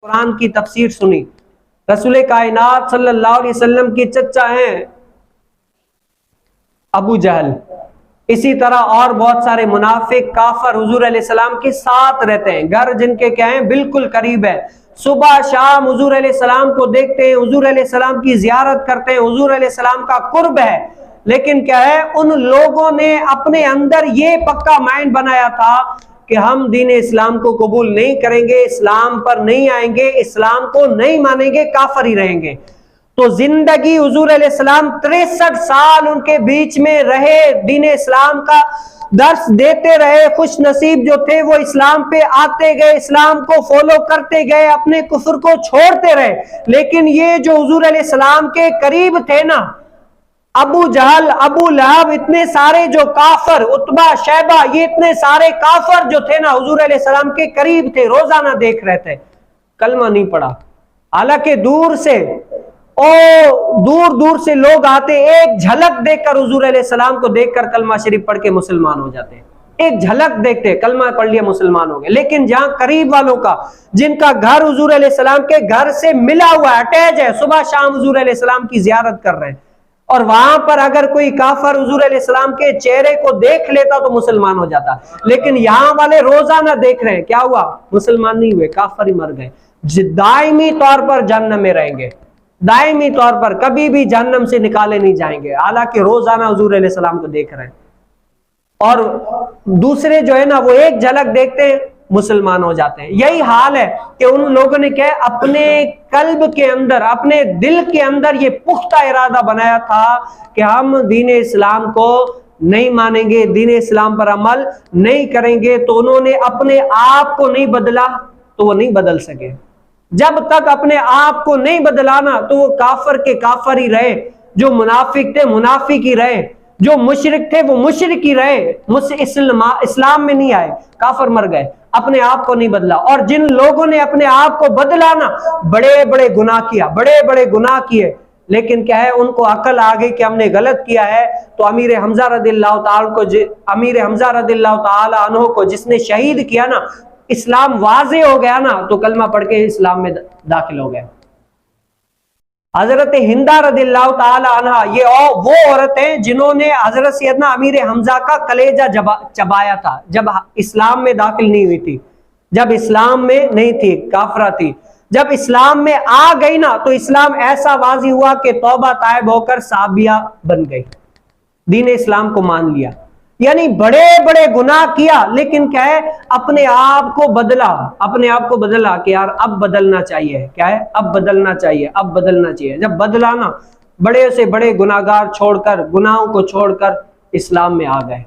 قرآن کی تفسیر سنی. رسول کائنات صلی اللہ علیہ وسلم کی چچا ہیں ابو جہل. اسی طرح اور بہت سارے منافق کافر حضور علیہ السلام کے ساتھ رہتے ہیں. گھر جن کے کیا ہیں بالکل قریب ہے. صبح شام حضور علیہ السلام کو دیکھتے ہیں, حضور علیہ السلام کی زیارت کرتے ہیں, حضور علیہ السلام کا قرب ہے. لیکن کیا ہے, ان لوگوں نے اپنے اندر یہ پکا مائنڈ بنایا تھا کہ ہم دین اسلام کو قبول نہیں کریں گے, اسلام پر نہیں آئیں گے, اسلام کو نہیں مانیں گے, کافر ہی رہیں گے. تو زندگی حضور علیہ السلام 63 سال ان کے بیچ میں رہے, دین اسلام کا درس دیتے رہے. خوش نصیب جو تھے وہ اسلام پہ آتے گئے, اسلام کو فالو کرتے گئے, اپنے کفر کو چھوڑتے رہے. لیکن یہ جو حضور علیہ السلام کے قریب تھے نا, ابو جہل, ابو لہب, اتنے سارے جو کافر, عتبہ, شیبہ, یہ اتنے سارے کافر جو تھے نا حضور علیہ السلام کے قریب تھے, روزانہ دیکھ رہے تھے, کلمہ نہیں پڑھا. حالانکہ دور دور سے لوگ آتے, ایک جھلک دیکھ کر حضور علیہ السلام کو دیکھ کر کلمہ شریف پڑھ کے مسلمان ہو جاتے ہیں. ایک جھلک دیکھتے کلمہ پڑھ لیا مسلمان ہو گئے. لیکن جہاں قریب والوں کا, جن کا گھر حضور علیہ السلام کے گھر سے ملا ہوا ہے, اٹیچ ہے, صبح شام حضور علیہ السلام کی زیارت کر رہے ہیں, اور وہاں پر اگر کوئی کافر حضور علیہ السلام کے چہرے کو دیکھ لیتا تو مسلمان ہو جاتا. لیکن یہاں والے روزانہ دیکھ رہے ہیں, کیا ہوا, مسلمان نہیں ہوئے, کافر ہی مر گئے. دائمی طور پر جہنم میں رہیں گے, دائمی طور پر کبھی بھی جہنم سے نکالے نہیں جائیں گے, حالانکہ روزانہ حضور علیہ السلام کو دیکھ رہے ہیں. اور دوسرے جو ہے نا وہ ایک جھلک دیکھتے ہیں, مسلمان ہو جاتے ہیں. یہی حال ہے کہ ان لوگوں نے کیا اپنے قلب کے اندر, اپنے دل کے اندر یہ پختہ ارادہ بنایا تھا کہ ہم دین اسلام کو نہیں مانیں گے, دین اسلام پر عمل نہیں کریں گے. تو انہوں نے اپنے آپ کو نہیں بدلا تو وہ نہیں بدل سکے. جب تک اپنے آپ کو نہیں بدلانا تو وہ کافر کے کافر ہی رہے, جو منافق تھے منافق ہی رہے, جو مشرک تھے وہ مشرک ہی رہے, اسلام میں نہیں آئے, کافر مر گئے, اپنے آپ کو نہیں بدلا. اور جن لوگوں نے اپنے آپ کو بدلا نا, بڑے بڑے گناہ کیا, بڑے بڑے گناہ کیے, لیکن کیا ہے ان کو عقل آ گئی کہ ہم نے غلط کیا ہے. تو امیر حمزہ رضی اللہ تعالی عنہ کو جس نے شہید کیا نا, اسلام واضح ہو گیا نا, تو کلمہ پڑھ کے اسلام میں داخل ہو گئے. حضرت ہندہ رضی اللہ تعالی عنہ, یہ وہ عورت ہیں جنہوں نے حضرت سیدنا امیر حمزہ کا کلیجہ چبایا تھا جب اسلام میں داخل نہیں ہوئی تھی, جب اسلام میں نہیں تھی, کافرہ تھی. جب اسلام میں آ گئی نا تو اسلام ایسا واضح ہوا کہ توبہ طائب ہو کر صحابیہ بن گئی, دین اسلام کو مان لیا. یعنی بڑے بڑے گناہ کیا, لیکن کیا ہے اپنے آپ کو بدلا, اپنے آپ کو بدلا کہ یار اب بدلنا چاہیے, کیا ہے اب بدلنا چاہیے, اب بدلنا چاہیے. جب بدلا نا, بڑے سے بڑے گناہگار چھوڑ کر, گناہوں کو چھوڑ کر اسلام میں آ گئے.